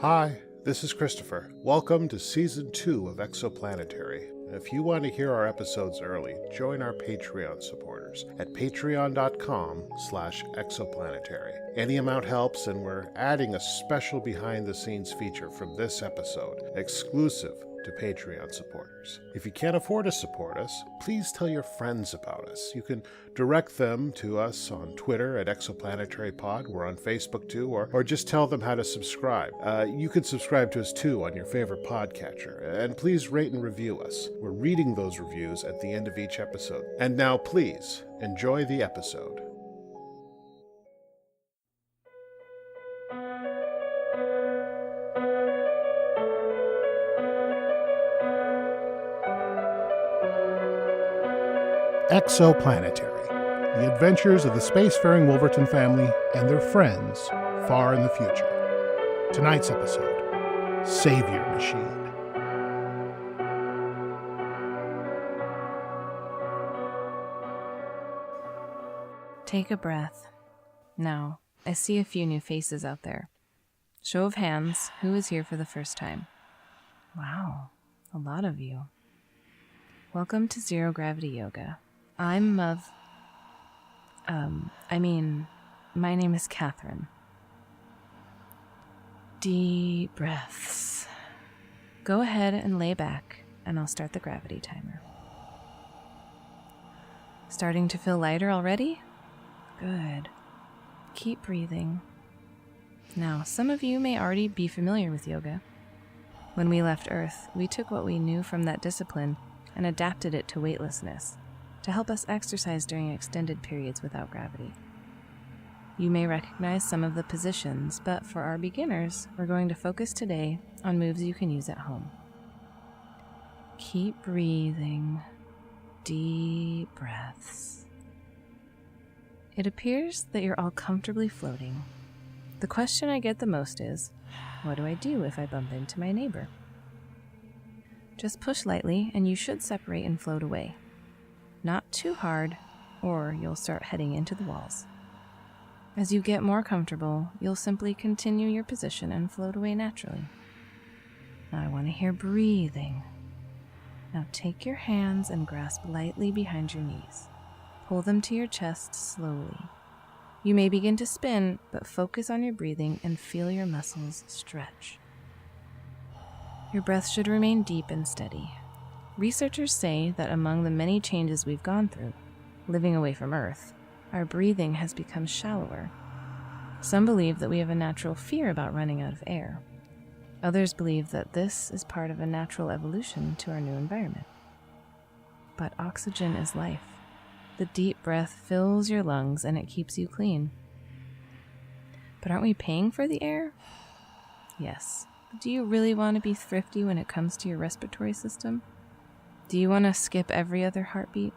Hi, this is Christopher. Welcome to Season 2 of Exoplanetary. If you want to hear our episodes early, join our Patreon supporters at patreon.com/exoplanetary. Any amount helps, and we're adding a special behind-the-scenes feature from this episode, exclusive to Patreon supporters. If you can't afford to support us, please tell your friends about us. You can direct them to us on Twitter at ExoplanaryPod. We're on Facebook too, or just tell them how to subscribe. You can subscribe to us too on your favorite podcatcher. And please rate and review us. We're reading those reviews at the end of each episode. And now please, enjoy the episode. Exoplanetary, the adventures of the spacefaring Wolverton family and their friends far in the future. Tonight's episode, Saviour Machine. Take a breath. Now, I see a few new faces out there. Show of hands, who is here for the first time? Wow, a lot of you. Welcome to Zero Gravity Yoga. My name is Katherine. Deep breaths. Go ahead and lay back, and I'll start the gravity timer. Starting to feel lighter already? Good. Keep breathing. Now, some of you may already be familiar with yoga. When we left Earth, we took what we knew from that discipline and adapted it to weightlessness, to help us exercise during extended periods without gravity. You may recognize some of the positions, but for our beginners, we're going to focus today on moves you can use at home. Keep breathing. Deep breaths. It appears that you're all comfortably floating. The question I get the most is, what do I do if I bump into my neighbor? Just push lightly and you should separate and float away. Not too hard, or you'll start heading into the walls. As you get more comfortable, you'll simply continue your position and float away naturally. Now I want to hear breathing. Now take your hands and grasp lightly behind your knees. Pull them to your chest slowly. You may begin to spin, but focus on your breathing and feel your muscles stretch. Your breath should remain deep and steady. Researchers say that among the many changes we've gone through, living away from Earth, our breathing has become shallower. Some believe that we have a natural fear about running out of air. Others believe that this is part of a natural evolution to our new environment. But oxygen is life. The deep breath fills your lungs and it keeps you clean. But aren't we paying for the air? Yes. Do you really want to be thrifty when it comes to your respiratory system? Do you want to skip every other heartbeat?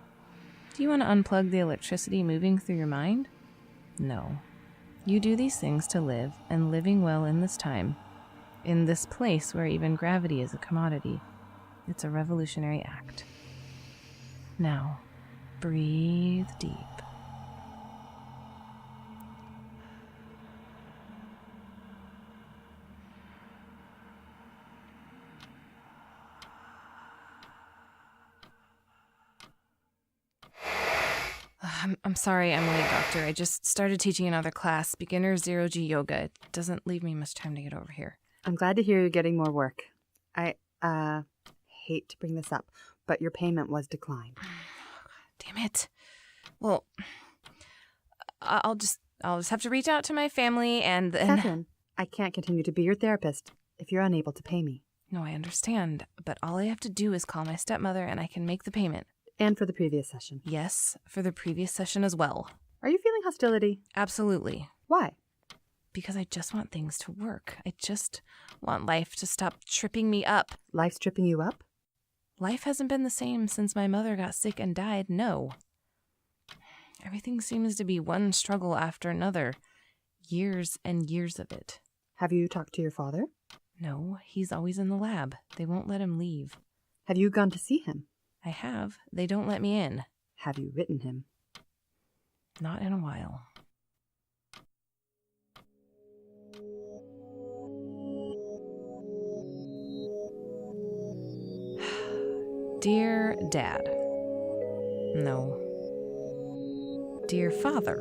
Do you want to unplug the electricity moving through your mind? No. You do these things to live, and living well in this time, in this place where even gravity is a commodity, it's a revolutionary act. Now, breathe deep. I'm sorry I'm late, Doctor. I just started teaching another class, Beginner Zero-G Yoga. It doesn't leave me much time to get over here. I'm glad to hear you're getting more work. I hate to bring this up, but your payment was declined. Damn it. Well, I'll just have to reach out to my family and then... Katherine, I can't continue to be your therapist if you're unable to pay me. No, I understand, but all I have to do is call my stepmother and I can make the payment. And for the previous session. Yes, for the previous session as well. Are you feeling hostility? Absolutely. Why? Because I just want things to work. I just want life to stop tripping me up. Life's tripping you up? Life hasn't been the same since my mother got sick and died, no. Everything seems to be one struggle after another. Years and years of it. Have you talked to your father? No, he's always in the lab. They won't let him leave. Have you gone to see him? I have. They don't let me in. Have you written him? Not in a while. Dear Dad. No. Dear Father.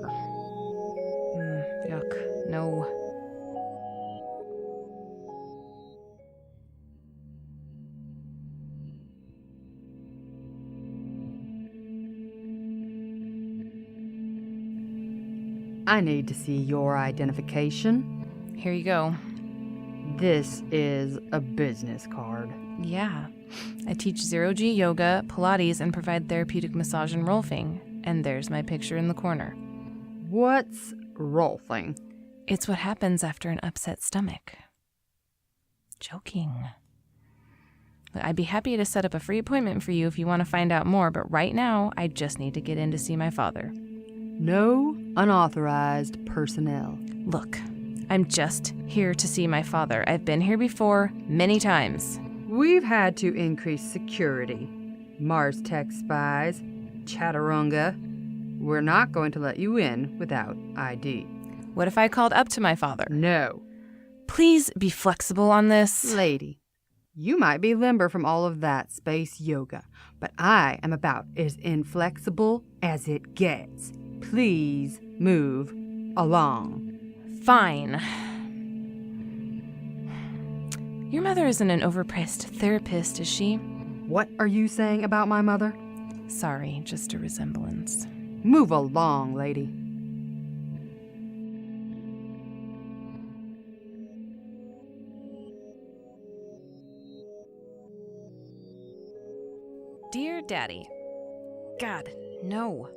Yuck. No. I need to see your identification. Here you go. This is a business card. Yeah. I teach zero-G yoga, Pilates, and provide therapeutic massage and rolfing. And there's my picture in the corner. What's rolfing? It's what happens after an upset stomach. Joking. I'd be happy to set up a free appointment for you if you want to find out more, but right now, I just need to get in to see my father. No unauthorized personnel. Look, I'm just here to see my father. I've been here before, many times. We've had to increase security. Mars Tech spies, Chaturanga. We're not going to let you in without ID. What if I called up to my father? No. Please be flexible on this. Lady, you might be limber from all of that space yoga, but I am about as inflexible as it gets. Please move along. Fine. Your mother isn't an overpriced therapist, is she? What are you saying about my mother? Sorry, just a resemblance. Move along, lady. Dear Daddy. God, no.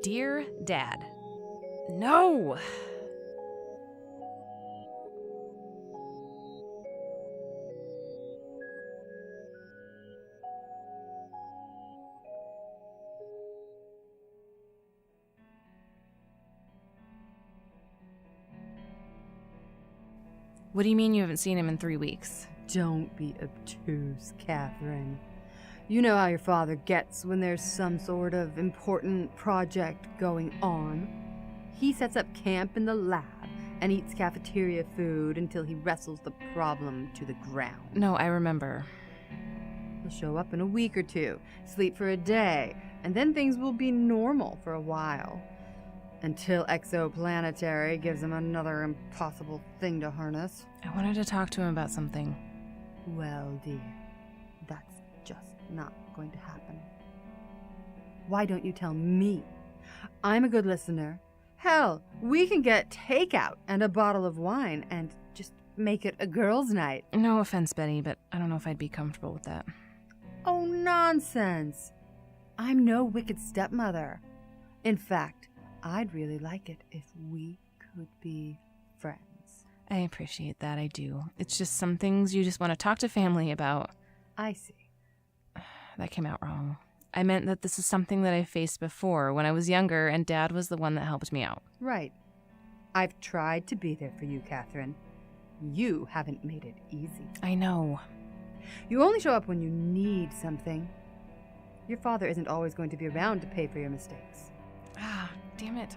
Dear Dad. No! What do you mean you haven't seen him in 3 weeks? Don't be obtuse, Katherine. You know how your father gets when there's some sort of important project going on. He sets up camp in the lab and eats cafeteria food until he wrestles the problem to the ground. No, I remember. He'll show up in a week or two, sleep for a day, and then things will be normal for a while. Until Exoplanetary gives him another impossible thing to harness. I wanted to talk to him about something. Well, dear, that's just not going to happen. Why don't you tell me? I'm a good listener. Hell, we can get takeout and a bottle of wine and just make it a girls' night. No offense, Betty, but I don't know if I'd be comfortable with that. Oh, nonsense. I'm no wicked stepmother. In fact, I'd really like it if we could be friends. I appreciate that, I do. It's just some things you just want to talk to family about. I see. That came out wrong. I meant that this is something that I faced before when I was younger and Dad was the one that helped me out. Right. I've tried to be there for you, Katherine. You haven't made it easy. I know. You only show up when you need something. Your father isn't always going to be around to pay for your mistakes. Ah, damn it.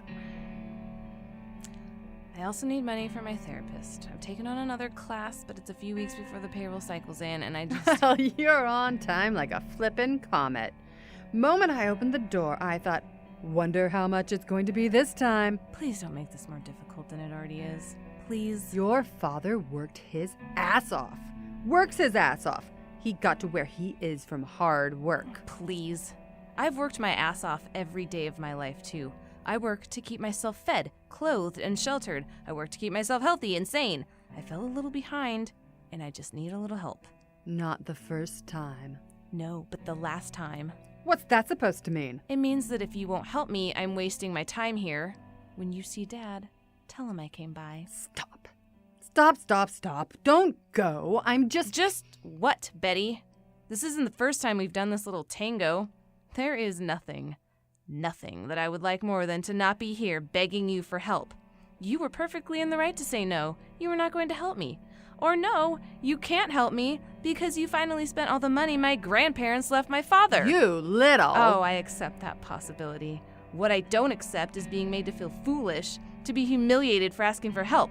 I also need money for my therapist. I've taken on another class, but it's a few weeks before the payroll cycle's in, and I just... Well, you're on time like a flippin' comet. Moment I opened the door, I thought, wonder how much it's going to be this time. Please don't make this more difficult than it already is. Please. Your father worked his ass off. Works his ass off. He got to where he is from hard work. Please. I've worked my ass off every day of my life, too. I work to keep myself fed, clothed, and sheltered. I work to keep myself healthy and sane. I fell a little behind, and I just need a little help. Not the first time. No, but the last time. What's that supposed to mean? It means that if you won't help me, I'm wasting my time here. When you see Dad, tell him I came by. Stop. Stop. Don't go. I'm just... Just what, Betty? This isn't the first time we've done this little tango. There is nothing that I would like more than to not be here begging you for help. You were perfectly in the right to say no. You were not going to help me. Or no, you can't help me because you finally spent all the money my grandparents left my father. You little... Oh, I accept that possibility. What I don't accept is being made to feel foolish, to be humiliated for asking for help.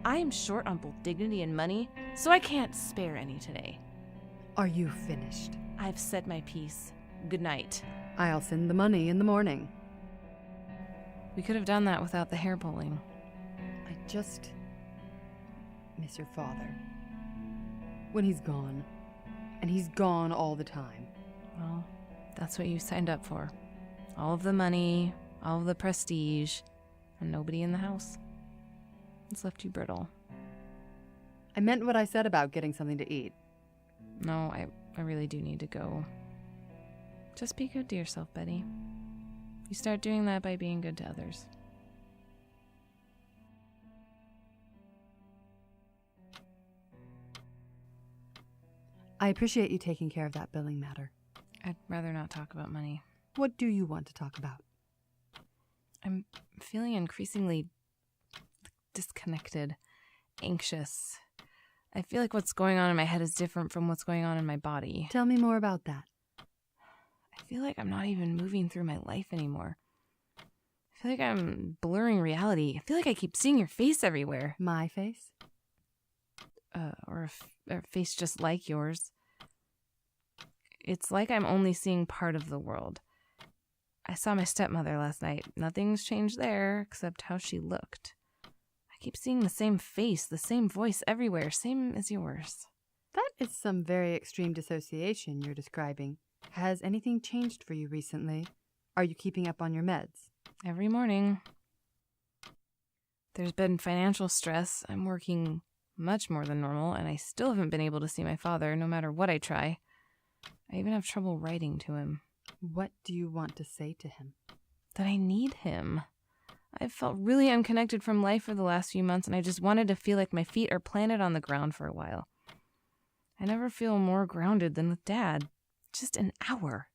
I am short on both dignity and money, so I can't spare any today. Are you finished? I've said my piece. Good night. I'll send the money in the morning. We could have done that without the hair pulling. I just miss your father. When he's gone. And he's gone all the time. Well, that's what you signed up for. All of the money, all of the prestige, and nobody in the house. It's left you brittle. I meant what I said about getting something to eat. No, I really do need to go. Just be good to yourself, Betty. You start doing that by being good to others. I appreciate you taking care of that billing matter. I'd rather not talk about money. What do you want to talk about? I'm feeling increasingly disconnected, anxious. I feel like what's going on in my head is different from what's going on in my body. Tell me more about that. I feel like I'm not even moving through my life anymore. I feel like I'm blurring reality. I feel like I keep seeing your face everywhere. My face? Or a face just like yours. It's like I'm only seeing part of the world. I saw my stepmother last night. Nothing's changed there except how she looked. I keep seeing the same face, the same voice everywhere, same as yours. That is some very extreme dissociation you're describing. Has anything changed for you recently? Are you keeping up on your meds? Every morning. There's been financial stress. I'm working much more than normal, and I still haven't been able to see my father, no matter what I try. I even have trouble writing to him. What do you want to say to him? That I need him. I've felt really unconnected from life for the last few months, and I just wanted to feel like my feet are planted on the ground for a while. I never feel more grounded than with Dad. Just an hour.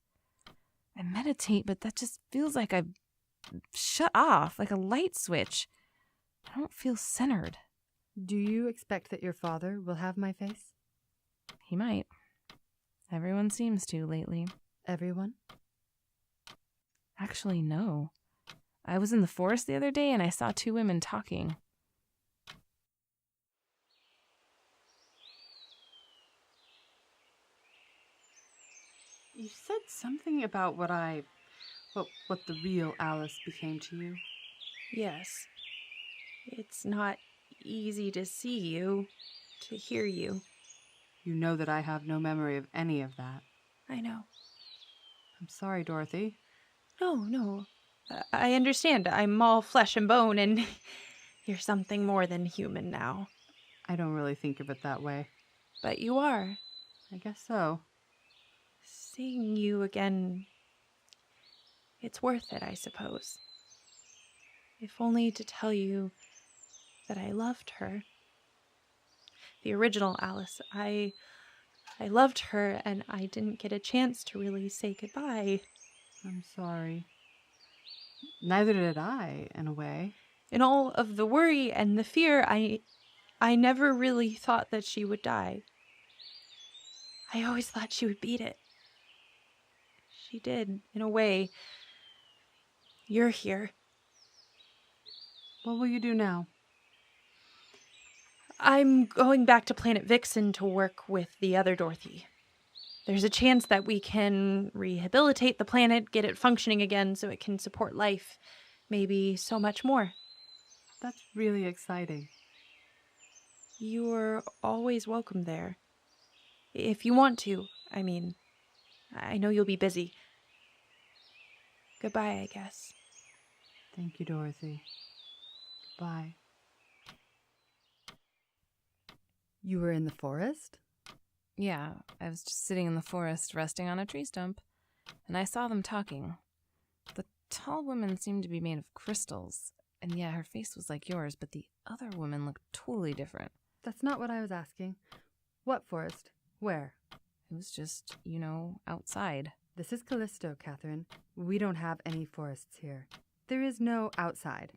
I meditate, but that just feels like I've shut off, like a light switch. I don't feel centered. Do you expect that your father will have my face? He might. Everyone seems to lately. Everyone? Actually, no. I was in the forest the other day and I saw two women talking. You said something about what the real Alice became to you. Yes. It's not easy to see you, to hear you. You know that I have no memory of any of that. I know. I'm sorry, Dorothy. No. I understand. I'm all flesh and bone, and you're something more than human now. I don't really think of it that way. But you are. I guess so. Seeing you again, it's worth it, I suppose. If only to tell you that I loved her. The original Alice, I loved her, and I didn't get a chance to really say goodbye. I'm sorry. Neither did I, in a way. In all of the worry and the fear, I never really thought that she would die. I always thought she would beat it. She did, in a way. You're here. What will you do now? I'm going back to Planet Vixen to work with the other Dorothy. There's a chance that we can rehabilitate the planet, get it functioning again so it can support life. Maybe so much more. That's really exciting. You're always welcome there. If you want to, I mean. I know you'll be busy. Goodbye, I guess. Thank you, Dorothy. Goodbye. You were in the forest? Yeah, I was just sitting in the forest resting on a tree stump, and I saw them talking. The tall woman seemed to be made of crystals, and yeah, her face was like yours, but the other woman looked totally different. That's not what I was asking. What forest? Where? It was just, outside. This is Callisto, Katherine. We don't have any forests here. There is no outside.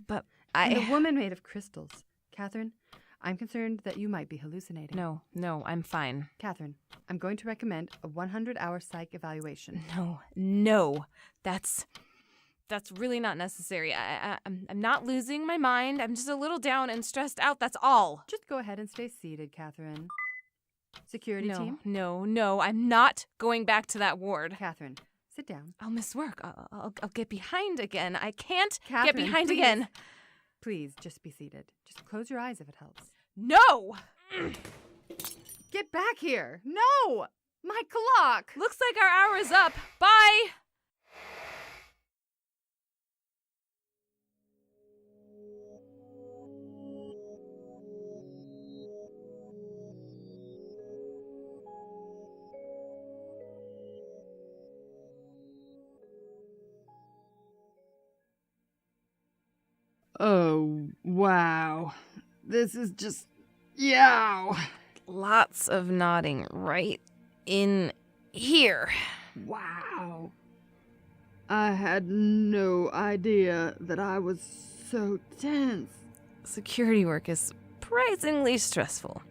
But And a woman made of crystals. Katherine, I'm concerned that you might be hallucinating. No, I'm fine. Katherine, I'm going to recommend a 100-hour psych evaluation. No. That's really not necessary. I'm not losing my mind. I'm just a little down and stressed out, that's all. Just go ahead and stay seated, Katherine. Security team? No, I'm not going back to that ward. Catherine, sit down. I'll miss work. I'll get behind again. I can't Catherine, get behind please. again. Please, just be seated. Just close your eyes if it helps. No! Get back here! No! My clock! Looks like our hour is up. Bye! Oh, wow. This is just... yow! Lots of nodding right in here. Wow. I had no idea that I was so tense. Security work is surprisingly stressful.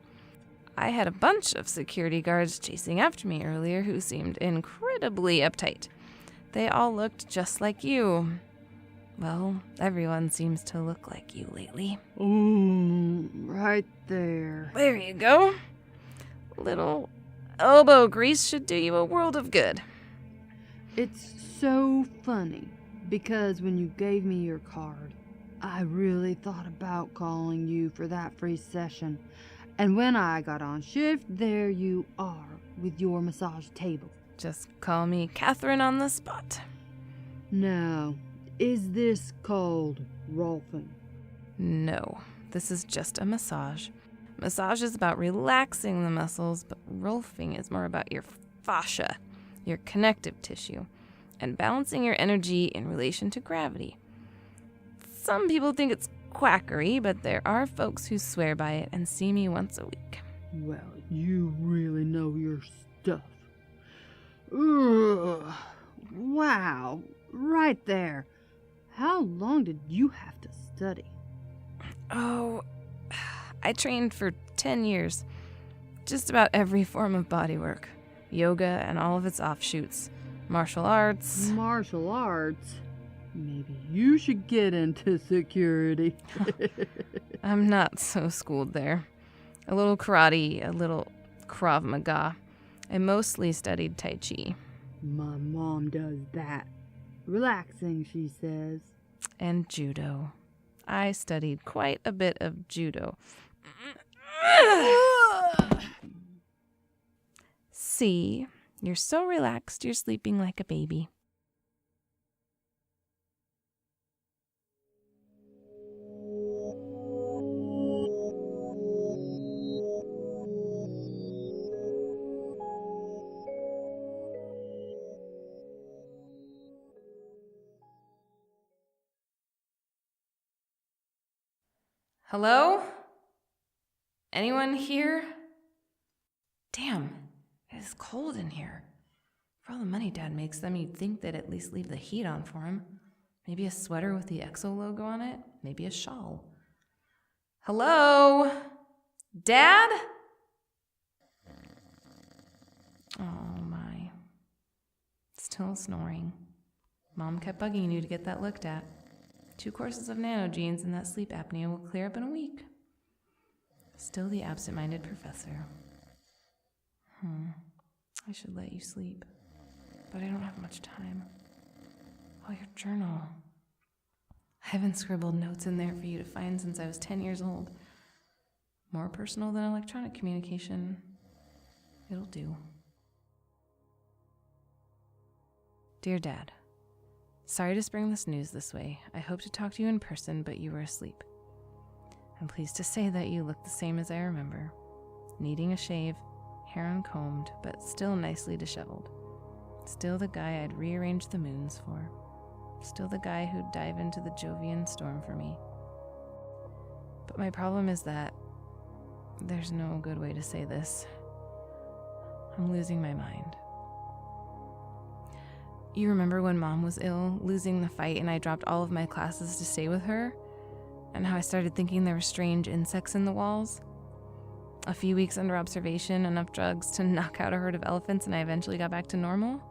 I had a bunch of security guards chasing after me earlier who seemed incredibly uptight. They all looked just like you. Well, everyone seems to look like you lately. Right there. There you go. Little elbow grease should do you a world of good. It's so funny, because when you gave me your card, I really thought about calling you for that free session. And when I got on shift, there you are with your massage table. Just call me Katherine on the spot. Now, is this called Rolfing? No, this is just a massage. Massage is about relaxing the muscles, but rolfing is more about your fascia, your connective tissue, and balancing your energy in relation to gravity. Some people think it's quackery, but there are folks who swear by it and see me once a week. Well, you really know your stuff. Ugh. Wow, right there. How long did you have to study? Oh, I trained for 10 years. Just about every form of bodywork. Yoga and all of its offshoots. Martial arts. Martial arts? Maybe you should get into security. I'm not so schooled there. A little karate, a little Krav Maga. I mostly studied Tai Chi. My mom does that. Relaxing, she says. And judo. I studied quite a bit of judo. See, you're so relaxed you're sleeping like a baby. Hello? Anyone here? Damn, it is cold in here. For all the money Dad makes them, you'd think they'd at least leave the heat on for him. Maybe a sweater with the Exo logo on it. Maybe a shawl. Hello? Dad? Oh my. Still snoring. Mom kept bugging you to get that looked at. 2 courses of nanogenes and that sleep apnea will clear up in a week. Still the absent-minded professor. I should let you sleep, but I don't have much time. Oh, your journal. I haven't scribbled notes in there for you to find since I was 10 years old. More personal than electronic communication. It'll do. Dear Dad, sorry to spring this news this way. I hoped to talk to you in person, but you were asleep. I'm pleased to say that you look the same as I remember. Needing a shave, hair uncombed, but still nicely disheveled. Still the guy I'd rearrange the moons for. Still the guy who'd dive into the Jovian storm for me. But my problem is that there's no good way to say this. I'm losing my mind. You remember when Mom was ill, losing the fight, and I dropped all of my classes to stay with her? And how I started thinking there were strange insects in the walls? A few weeks under observation, enough drugs to knock out a herd of elephants, and I eventually got back to normal?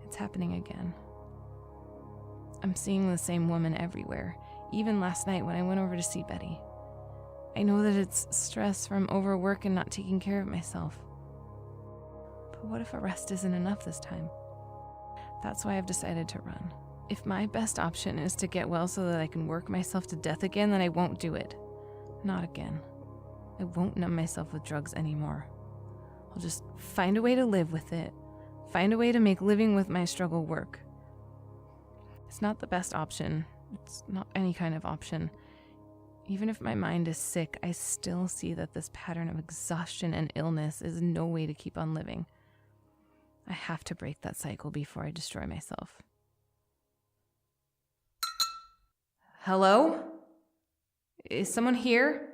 It's happening again. I'm seeing the same woman everywhere, even last night when I went over to see Betty. I know that it's stress from overwork and not taking care of myself. But what if a rest isn't enough this time? That's why I've decided to run. If my best option is to get well so that I can work myself to death again, then I won't do it. Not again. I won't numb myself with drugs anymore. I'll just find a way to live with it. Find a way to make living with my struggle work. It's not the best option. It's not any kind of option. Even if my mind is sick, I still see that this pattern of exhaustion and illness is no way to keep on living. I have to break that cycle before I destroy myself. Hello? Is someone here?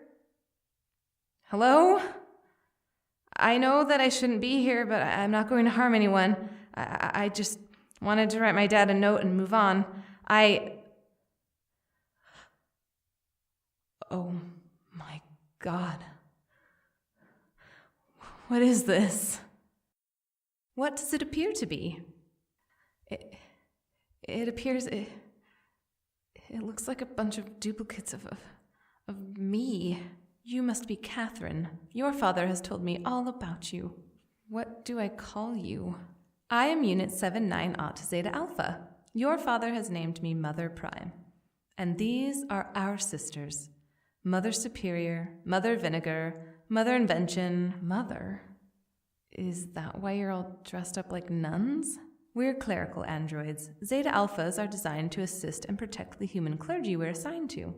Hello? I know that I shouldn't be here, but I'm not going to harm anyone. I just wanted to write my dad a note and move on. Oh my God. What is this? What does it appear to be? It appears... It looks like a bunch of duplicates of me. You must be Katherine. Your father has told me all about you. What do I call you? I am Unit 79 Zeta Alpha. Your father has named me Mother Prime. And these are our sisters. Mother Superior, Mother Vinegar, Mother Invention. Mother? Is that why you're all dressed up like nuns? We're clerical androids. Zeta Alphas are designed to assist and protect the human clergy we're assigned to.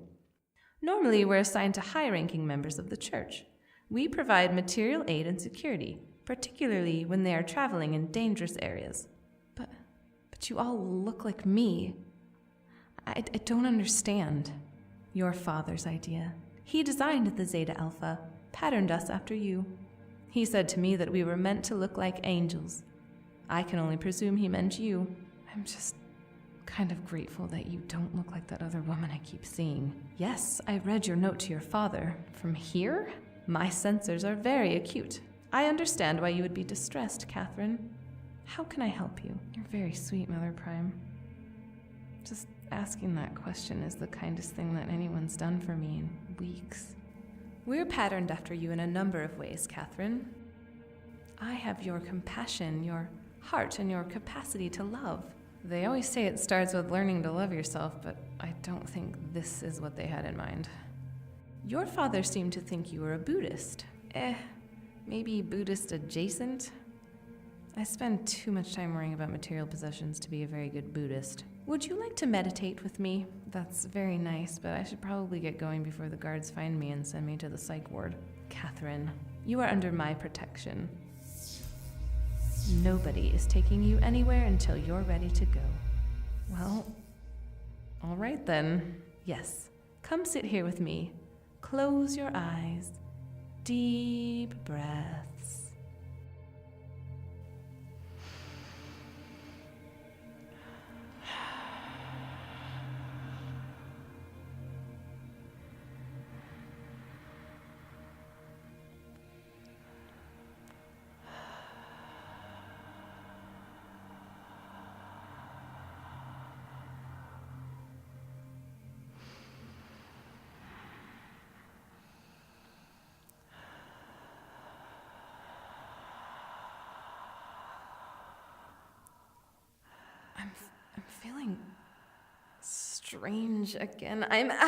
Normally, we're assigned to high-ranking members of the church. We provide material aid and security, particularly when they are traveling in dangerous areas. But you all look like me. I don't understand. Your father's idea. He designed the Zeta Alpha, patterned us after you. He said to me that we were meant to look like angels. I can only presume he meant you. I'm just kind of grateful that you don't look like that other woman I keep seeing. Yes, I read your note to your father. From here? My sensors are very acute. I understand why you would be distressed, Katherine. How can I help you? You're very sweet, Mother Prime. Just asking that question is the kindest thing that anyone's done for me in weeks. We're patterned after you in a number of ways, Katherine. I have your compassion, your heart, and your capacity to love. They always say it starts with learning to love yourself, but I don't think this is what they had in mind. Your father seemed to think you were a Buddhist. Maybe Buddhist adjacent? I spend too much time worrying about material possessions to be a very good Buddhist. Would you like to meditate with me? That's very nice, but I should probably get going before the guards find me and send me to the psych ward. Katherine, you are under my protection. Nobody is taking you anywhere until you're ready to go. Well, all right then. Yes, come sit here with me. Close your eyes. Deep breaths. I'm feeling strange again. I'm Rise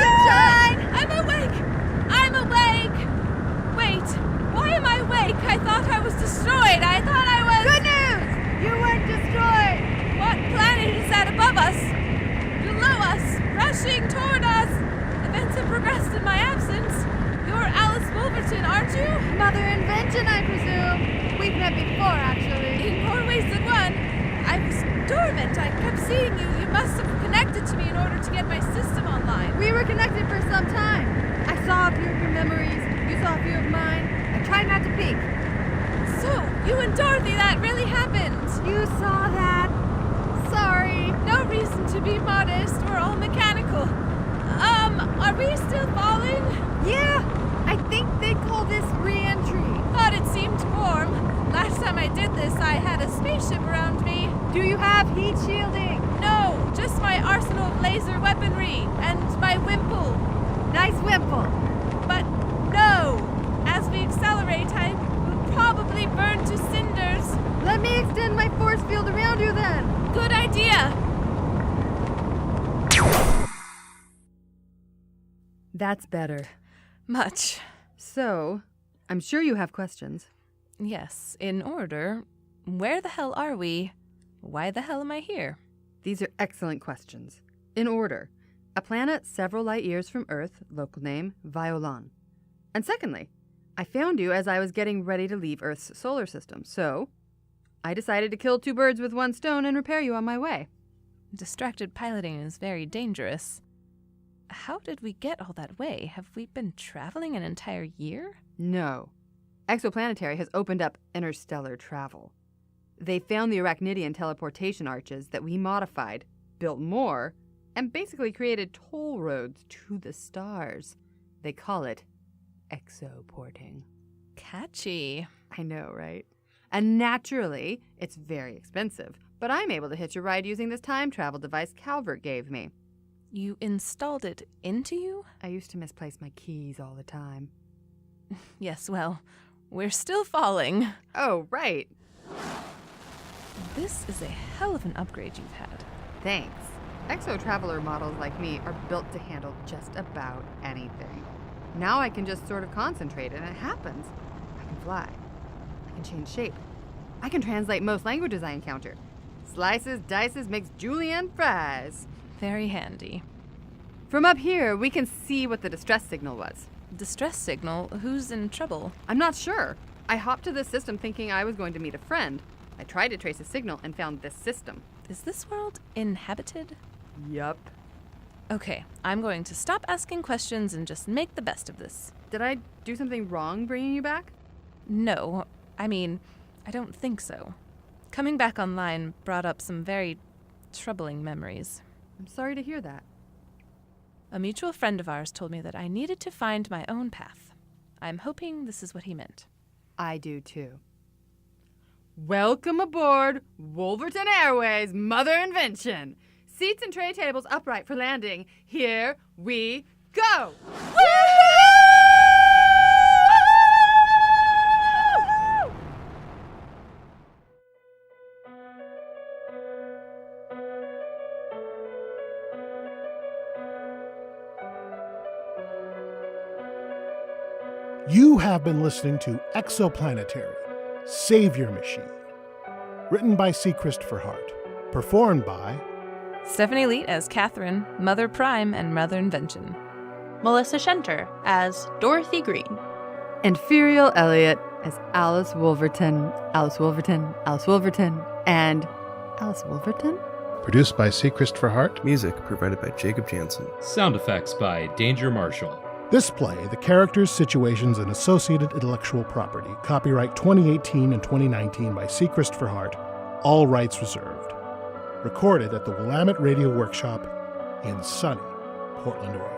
and shine! I'm awake! Wait, why am I awake? I thought I was destroyed. I thought I was... Good news! You weren't destroyed! What planet is that above us? Below us, rushing toward us. Events have progressed in my absence. You're Alice Wolverton, aren't you? Mother Invention, I presume. We've met before, actually. In more ways than one. I was dormant. I kept seeing you. You must have connected to me in order to get my system online. We were connected for some time. I saw a few of your memories. You saw a few of mine. I tried not to peek. So, you and Dorothy, that really happened. You saw that. Sorry. No reason to be modest. We're all mechanical. Are we still falling? Yeah, I think they call this re-entry. Thought it seemed warm. Last time I did this, I had a spaceship around me. Do you have heat shielding? No, my arsenal of laser weaponry and my wimple. Nice wimple! But no! As we accelerate, I will probably burn to cinders. Let me extend my force field around you then! Good idea! That's better. Much. So, I'm sure you have questions. Yes, in order. Where the hell are we? Why the hell am I here? These are excellent questions. In order, a planet several light years from Earth, local name, Violan. And secondly, I found you as I was getting ready to leave Earth's solar system, so I decided to kill two birds with one stone and repair you on my way. Distracted piloting is very dangerous. How did we get all that way? Have we been traveling an entire year? No. Exoplanetary has opened up interstellar travel. They found the Arachnidian teleportation arches that we modified, built more, and basically created toll roads to the stars. They call it exoporting. Catchy. I know, right? And naturally, it's very expensive, but I'm able to hitch a ride using this time travel device Calvert gave me. You installed it into you? I used to misplace my keys all the time. Yes, well, we're still falling. Oh, right. This is a hell of an upgrade you've had. Thanks. Exo-traveler models like me are built to handle just about anything. Now I can just sort of concentrate and it happens. I can fly. I can change shape. I can translate most languages I encounter. Slices, dices, makes julienne fries. Very handy. From up here, we can see what the distress signal was. Distress signal? Who's in trouble? I'm not sure. I hopped to this system thinking I was going to meet a friend. I tried to trace a signal and found this system. Is this world inhabited? Yup. Okay, I'm going to stop asking questions and just make the best of this. Did I do something wrong bringing you back? No, I don't think so. Coming back online brought up some very troubling memories. I'm sorry to hear that. A mutual friend of ours told me that I needed to find my own path. I'm hoping this is what he meant. I do too. Welcome aboard Wolverton Airways Mother Invention. Seats and tray tables upright for landing. Here we go! You have been listening to Exoplanetary, Saviour Machine. Written by C. Christopher Hart. Performed by Stephanie Leet as Katherine, Mother Prime and Mother Invention. Melissa Schenter as Dorothy Green. And Firiel Elliott as Alice Wolverton, Alice Wolverton, Alice Wolverton, and Alice Wolverton? Produced by C. Christopher Hart. Music provided by Jacob Jansen. Sound effects by Danger Marshall. This play, the characters, situations, and associated intellectual property, copyright 2018 and 2019 by C. Christopher Hart, all rights reserved. Recorded at the Willamette Radio Workshop in sunny Portland, Oregon.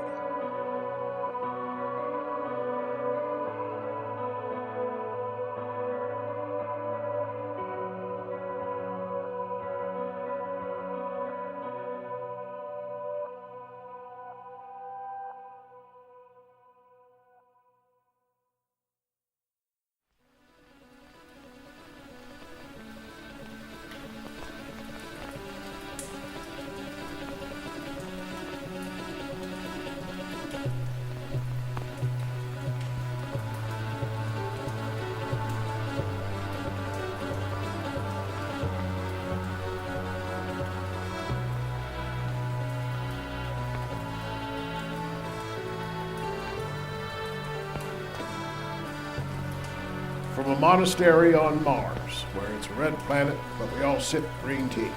From a monastery on Mars, where it's a red planet, but we all sip green tea.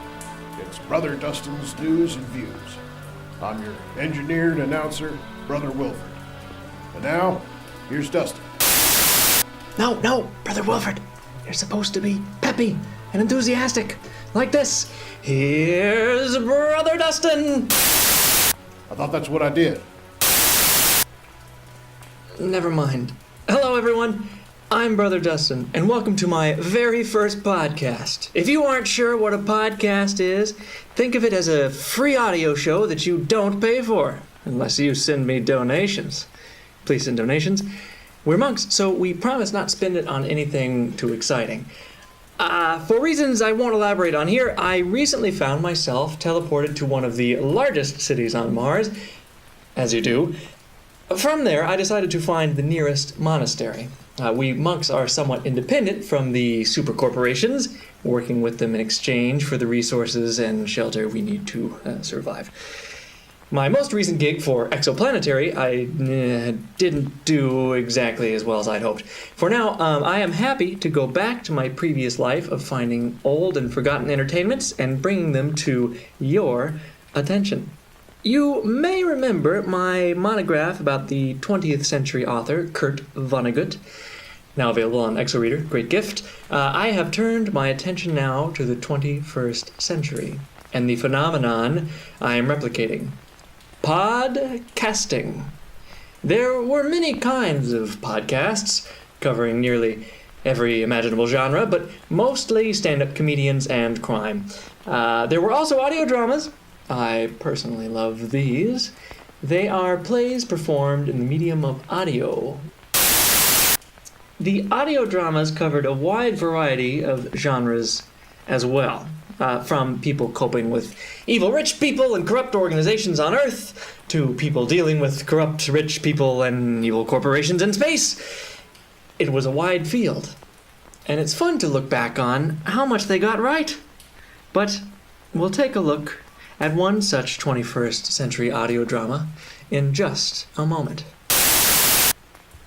It's Brother Dustin's News and Views. I'm your engineered announcer, Brother Wilford. And now, here's Dustin. No, Brother Wilford. You're supposed to be peppy and enthusiastic. Like this. Here's Brother Dustin. I thought that's what I did. Never mind. Hello, everyone. I'm Brother Dustin, and welcome to my very first podcast. If you aren't sure what a podcast is, think of it as a free audio show that you don't pay for, unless you send me donations. Please send donations. We're monks, so we promise not to spend it on anything too exciting. For reasons I won't elaborate on here, I recently found myself teleported to one of the largest cities on Mars, as you do. From there, I decided to find the nearest monastery. We monks are somewhat independent from the super corporations, working with them in exchange for the resources and shelter we need to survive. My most recent gig for Exoplanetary, I didn't do exactly as well as I'd hoped. For now, I am happy to go back to my previous life of finding old and forgotten entertainments and bringing them to your attention. You may remember my monograph about the 20th century author Kurt Vonnegut, now available on ExoReader, great gift. I have turned my attention now to the 21st century and the phenomenon I am replicating. Podcasting. There were many kinds of podcasts, covering nearly every imaginable genre, but mostly stand-up comedians and crime. There were also audio dramas. I personally love these. They are plays performed in the medium of audio. The audio dramas covered a wide variety of genres as well. From people coping with evil rich people and corrupt organizations on Earth, to people dealing with corrupt rich people and evil corporations in space. It was a wide field. And it's fun to look back on how much they got right. But we'll take a look at one such 21st century audio drama in just a moment.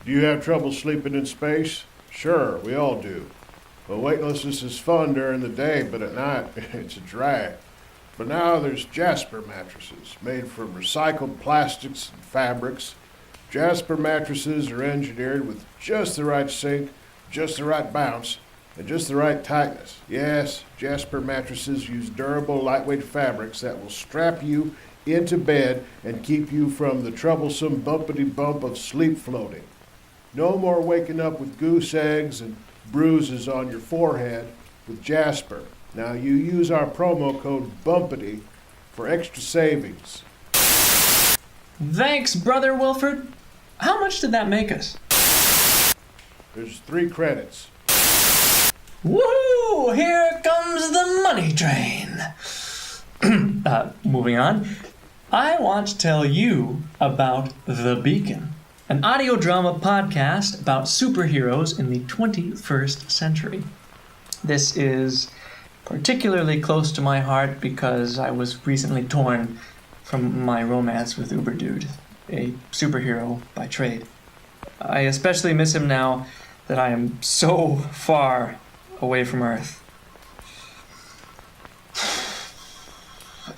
Do you have trouble sleeping in space? Sure, we all do. Well, weightlessness is fun during the day, but at night, it's a drag. But now there's Jasper mattresses, made from recycled plastics and fabrics. Jasper mattresses are engineered with just the right sink, just the right bounce, and just the right tightness. Yes, Jasper mattresses use durable, lightweight fabrics that will strap you into bed and keep you from the troublesome bumpity-bump of sleep floating. No more waking up with goose eggs and bruises on your forehead with Jasper. Now you use our promo code BUMPITY for extra savings. Thanks, Brother Wilford. How much did that make us? There's 3 credits. Woo! Here comes the money train. Moving on. I want to tell you about The Beacon, an audio drama podcast about superheroes in the 21st century. This is particularly close to my heart because I was recently torn from my romance with Uberdude, a superhero by trade. I especially miss him now that I am so far away from Earth.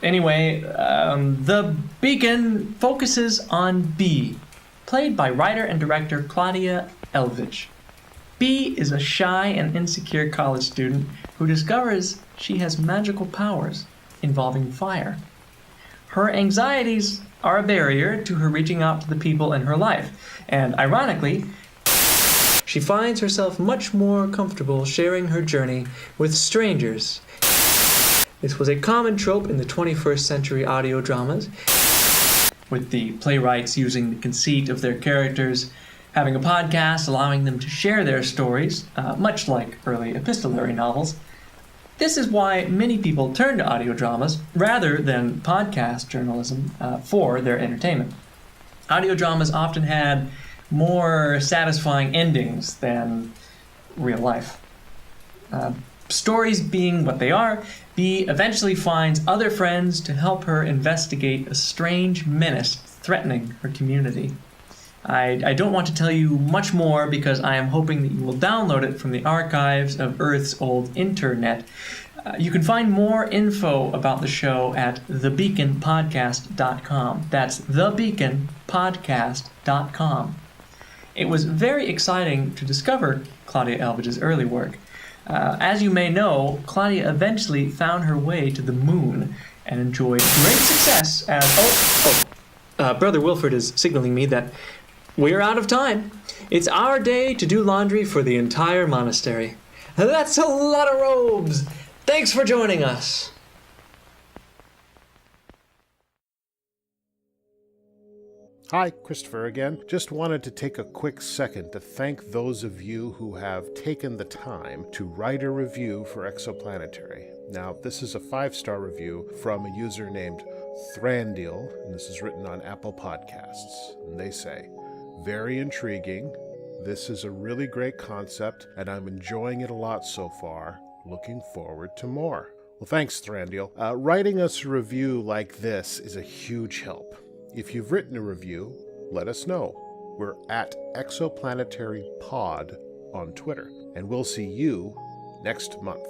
Anyway, The Beacon focuses on Bee, played by writer and director Claudia Elvidge. Bee is a shy and insecure college student who discovers she has magical powers involving fire. Her anxieties are a barrier to her reaching out to the people in her life, and ironically, she finds herself much more comfortable sharing her journey with strangers. This was a common trope in the 21st century audio dramas, with the playwrights using the conceit of their characters having a podcast allowing them to share their stories, much like early epistolary novels. This is why many people turn to audio dramas rather than podcast journalism for their entertainment. Audio dramas often had more satisfying endings than real life. Stories being what they are, Bee eventually finds other friends to help her investigate a strange menace threatening her community. I don't want to tell you much more because I am hoping that you will download it from the archives of Earth's old internet. You can find more info about the show at thebeaconpodcast.com. That's thebeaconpodcast.com. It was very exciting to discover Claudia Elvidge's early work. As you may know, Claudia eventually found her way to the moon and enjoyed great success as... Brother Wilford is signaling me that we're out of time. It's our day to do laundry for the entire monastery. That's a lot of robes. Thanks for joining us. Hi, Christopher again. Just wanted to take a quick second to thank those of you who have taken the time to write a review for Exoplanetary. Now, this is a 5-star review from a user named Thrandiel, and this is written on Apple Podcasts. And they say, very intriguing. This is a really great concept, and I'm enjoying it a lot so far. Looking forward to more. Well, thanks, Thrandiel. Writing us a review like this is a huge help. If you've written a review, let us know. We're at Exoplanetary Pod on Twitter, and we'll see you next month.